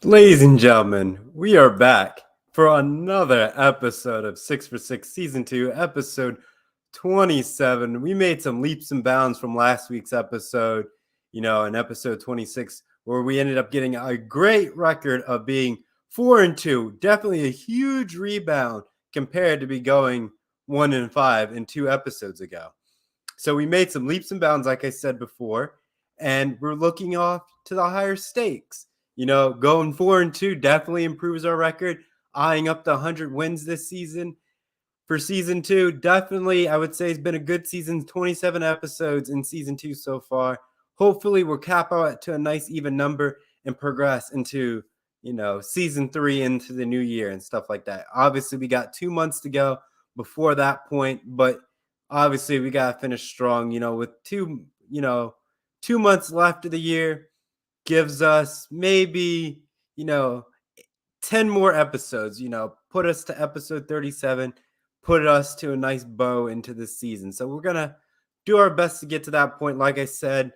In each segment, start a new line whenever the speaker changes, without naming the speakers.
Ladies and gentlemen, we are back for another episode of 6 for 6 Season 2, episode 27. We made some leaps and bounds from last week's episode, in episode 26, where we ended up getting a great record of being 4-2. Definitely a huge rebound compared to be going 1-5 in 2 episodes ago. So we made some leaps and bounds, like I said before, and we're looking off to the higher stakes. Going 4-2 definitely improves our record, eyeing up to 100 wins this season. For season 2, definitely, I would say it's been a good season. 27 episodes in season 2 so far. Hopefully, we'll cap out to a nice even number and progress into, season 3 into the new year and stuff like that. Obviously, we got 2 months to go before that point, but obviously, we got to finish strong, with 2 months left of the year gives us maybe, you know, 10 more episodes, put us to episode 37, put us to a nice bow into this season. So we're going to do our best to get to that point. Like I said,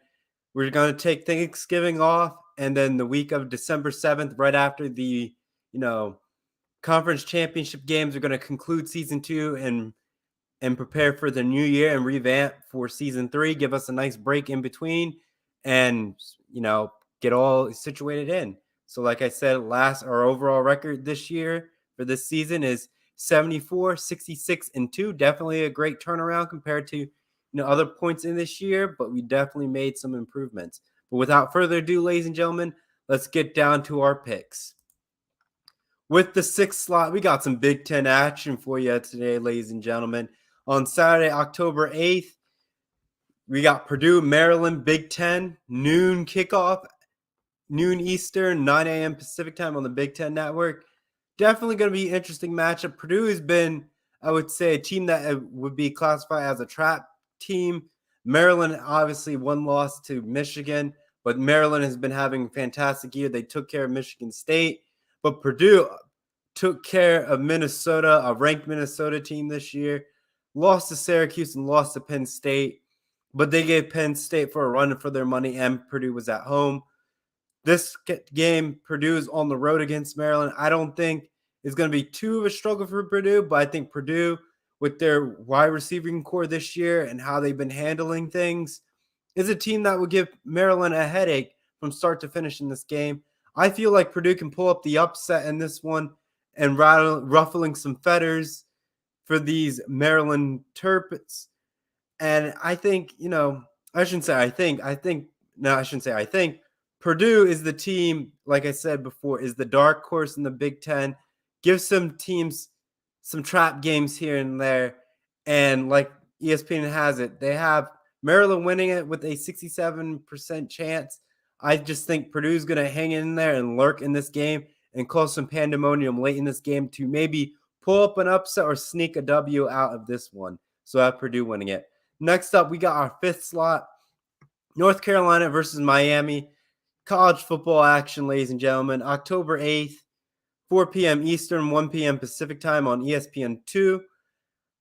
we're going to take Thanksgiving off, and then the week of December 7th, right after the, conference championship games, we're going to conclude season 2 and prepare for the new year and revamp for season 3, give us a nice break in between and, get all situated in. So like I said, our overall record this year for this season is 74, 66, and 2. Definitely a great turnaround compared to, other points in this year, but we definitely made some improvements. But without further ado, ladies and gentlemen, let's get down to our picks. With the 6th slot, we got some Big Ten action for you today, ladies and gentlemen. On Saturday, October 8th, we got Purdue, Maryland, Big Ten, noon kickoff, noon Eastern, 9 a.m. Pacific time on the Big Ten Network. Definitely going to be an interesting matchup. Purdue has been, I would say, a team that would be classified as a trap team. Maryland, obviously, one loss to Michigan, but Maryland has been having a fantastic year. They took care of Michigan State, but Purdue took care of Minnesota, a ranked Minnesota team this year, lost to Syracuse and lost to Penn State, but they gave Penn State for a run for their money, and Purdue was at home. This game, Purdue is on the road against Maryland. I don't think it's going to be too of a struggle for Purdue, but I think Purdue, with their wide receiving core this year and how they've been handling things, is a team that will give Maryland a headache from start to finish in this game. I feel like Purdue can pull up the upset in this one and ruffling some feathers for these Maryland Terps. And I think, I shouldn't say I think. No, I shouldn't say I think. Purdue is the team, like I said before, is the dark horse in the Big Ten. Give some teams some trap games here and there. And like ESPN has it, they have Maryland winning it with a 67% chance. I just think Purdue's going to hang in there and lurk in this game and cause some pandemonium late in this game to maybe pull up an upset or sneak a W out of this one. So I have Purdue winning it. Next up, we got our 5th slot, North Carolina versus Miami. College football action, ladies and gentlemen. October 8th, 4 p.m. Eastern, 1 p.m. Pacific time on ESPN2.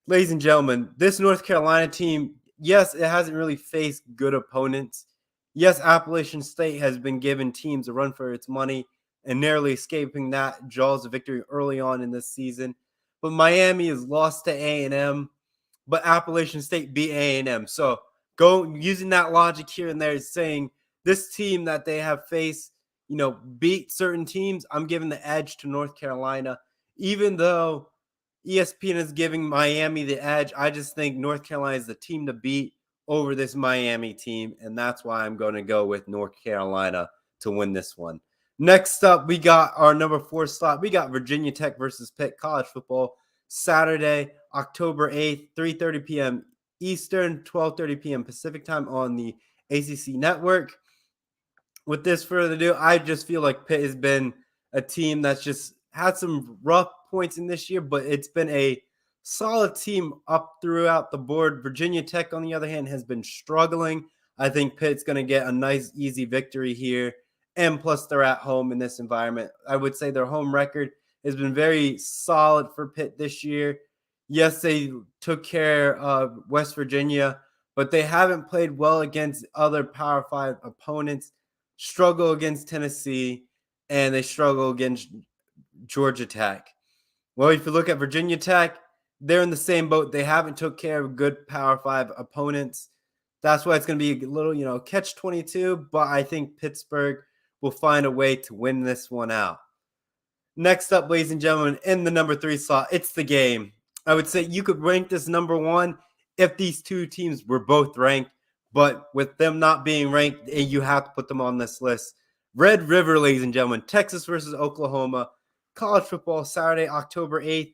Ladies and gentlemen, this North Carolina team, yes, it hasn't really faced good opponents. Yes, Appalachian State has been giving teams a run for its money and narrowly escaping that jaws of victory early on in this season. But Miami has lost to A&M, but Appalachian State beat A&M. So using that logic here and there, saying this team that they have faced, beat certain teams, I'm giving the edge to North Carolina. Even though ESPN is giving Miami the edge, I just think North Carolina is the team to beat over this Miami team, and that's why I'm going to go with North Carolina to win this one. Next up, we got our number 4 slot. We got Virginia Tech versus Pitt college football, Saturday, October 8th, 3:30 p.m. Eastern, 12:30 p.m. Pacific time on the ACC network. With this further ado, I just feel like Pitt has been a team that's just had some rough points in this year, but it's been a solid team up throughout the board. Virginia Tech, on the other hand, has been struggling. I think Pitt's going to get a nice, easy victory here. And plus, they're at home in this environment. I would say their home record has been very solid for Pitt this year. Yes, they took care of West Virginia, but they haven't played well against other Power 5 opponents. Struggle against Tennessee, and they struggle against Georgia Tech. Well, if you look at Virginia Tech, they're in the same boat. They haven't took care of good Power 5 opponents. That's why it's going to be a little, catch-22, but I think Pittsburgh will find a way to win this one out. Next up, ladies and gentlemen, in the number 3 slot, it's the game. I would say you could rank this number 1 if these two teams were both ranked, but with them not being ranked, you have to put them on this list. Red River, ladies and gentlemen, Texas versus Oklahoma. College football, Saturday, October 8th,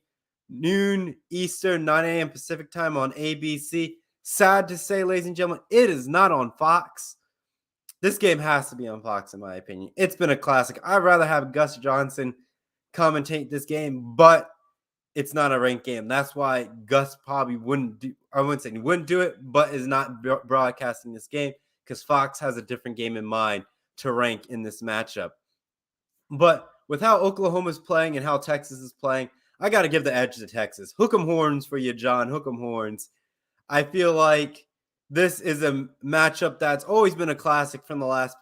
noon Eastern, 9 a.m. Pacific time on ABC. Sad to say, ladies and gentlemen, it is not on Fox. This game has to be on Fox, in my opinion. It's been a classic. I'd rather have Gus Johnson commentate this game, but it's not a ranked game. That's why Gus probably wouldn't do, I wouldn't say he wouldn't do it, but is not broadcasting this game because Fox has a different game in mind to rank in this matchup. But with how Oklahoma's playing and how Texas is playing, I got to give the edge to Texas. Hook 'em horns for you, John. Hook 'em horns. I feel like this is a matchup that's always been a classic from the last,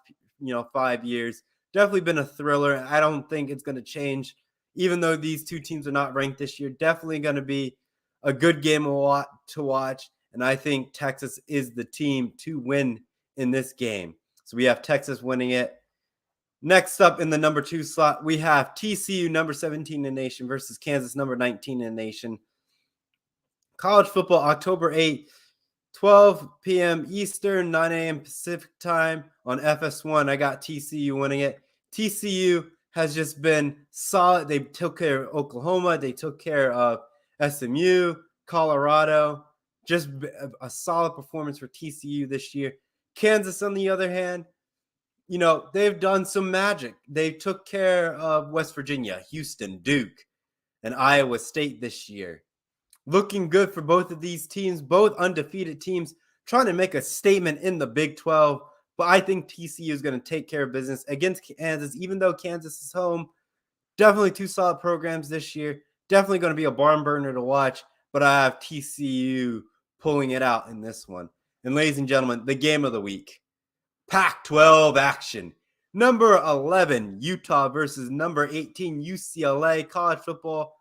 5 years. Definitely been a thriller. I don't think it's going to change, even though these two teams are not ranked this year. Definitely going to be a good game to watch. And I think Texas is the team to win in this game. So we have Texas winning it. Next up in the number 2 slot, we have TCU, number 17 in the nation, versus Kansas, number 19 in the nation. College football, October 8th, 12 p.m. Eastern, 9 a.m. Pacific time on FS1. I got TCU winning it. TCU has just been solid. They took care of Oklahoma. They took care of SMU, Colorado. Just a solid performance for TCU this year. Kansas, on the other hand, they've done some magic. They took care of West Virginia, Houston, Duke, and Iowa State this year. Looking good for both of these teams, both undefeated teams, trying to make a statement in the Big 12. But I think TCU is going to take care of business against Kansas, even though Kansas is home. Definitely two solid programs this year. Definitely going to be a barn burner to watch, but I have TCU pulling it out in this one. And ladies and gentlemen, the game of the week. Pac-12 action. Number 11, Utah versus number 18, UCLA. College football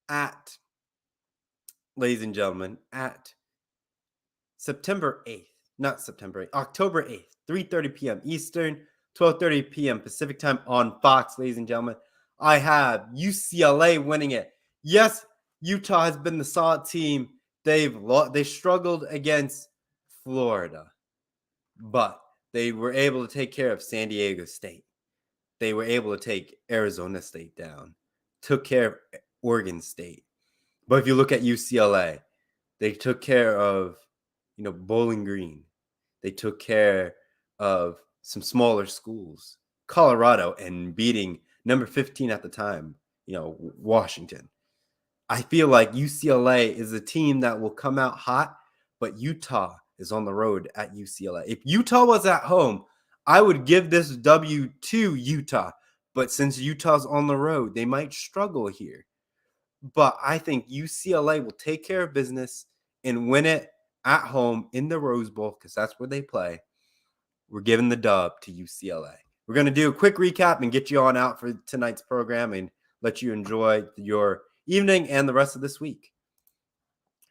at, ladies and gentlemen, at October 8th, 3:30 p.m. Eastern, 12:30 p.m. Pacific time on Fox, ladies and gentlemen. I have UCLA winning it. Yes, Utah has been the solid team. They struggled against Florida, but they were able to take care of San Diego State. They were able to take Arizona State down, took care of Oregon State. But if you look at UCLA, they took care of, Bowling Green. They took care of some smaller schools, Colorado, and beating number 15 at the time, Washington. I feel like UCLA is a team that will come out hot, but Utah is on the road at UCLA. If Utah was at home, I would give this W to Utah. But since Utah's on the road, they might struggle here. But I think UCLA will take care of business and win it at home in the Rose Bowl because that's where they play. We're giving the dub to UCLA. We're going to do a quick recap and get you on out for tonight's program and let you enjoy your evening and the rest of this week.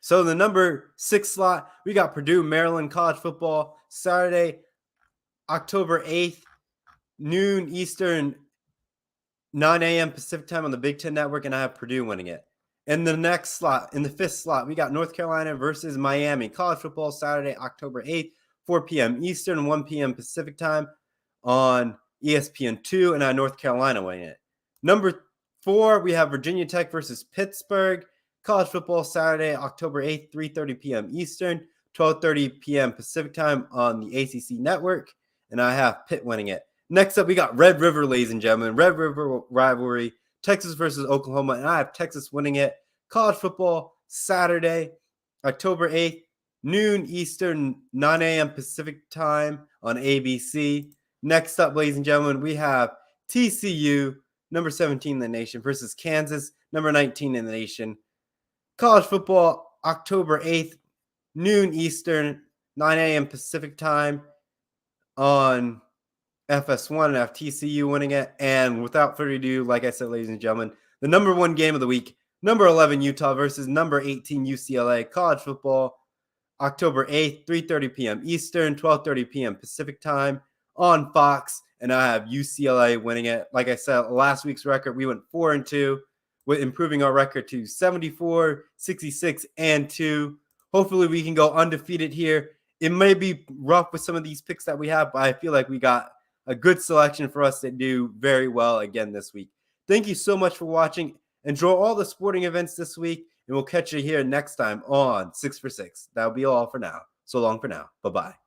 So the number 6 slot, we got Purdue, Maryland college football, Saturday, October 8th, noon Eastern, 9 a.m. Pacific time on the Big Ten Network, and I have Purdue winning it. In the next slot, in the 5th slot, we got North Carolina versus Miami. College football, Saturday, October 8th, 4 p.m. Eastern, 1 p.m. Pacific time on ESPN2, and I have North Carolina winning it. Number 4, we have Virginia Tech versus Pittsburgh. College football, Saturday, October 8th, 3:30 p.m. Eastern, 12:30 p.m. Pacific time on the ACC Network, and I have Pitt winning it. Next up, we got Red River, ladies and gentlemen. Red River rivalry, Texas versus Oklahoma, and I have Texas winning it. College football, Saturday, October 8th, noon Eastern, 9 a.m. Pacific time on ABC. Next up, ladies and gentlemen, we have TCU, number 17 in the nation, versus Kansas, number 19 in the nation. College football, October 8th, noon Eastern, 9 a.m. Pacific time on FS1 and have TCU winning it. And without further ado, like I said, ladies and gentlemen, the number one game of the week, number 11 Utah versus number 18 UCLA, college football, October 8th, 3:30 p.m. Eastern, 12:30 p.m. Pacific time on Fox. And I have UCLA winning it. Like I said, last week's record, we went 4-2, with improving our record to 74, 66, and 2. Hopefully, we can go undefeated here. It may be rough with some of these picks that we have, but I feel like we got a good selection for us to do very well again this week. Thank you so much for watching. Enjoy all the sporting events this week, and we'll catch you here next time on 6 for 6. That'll be all for now. So long for now. Bye-bye.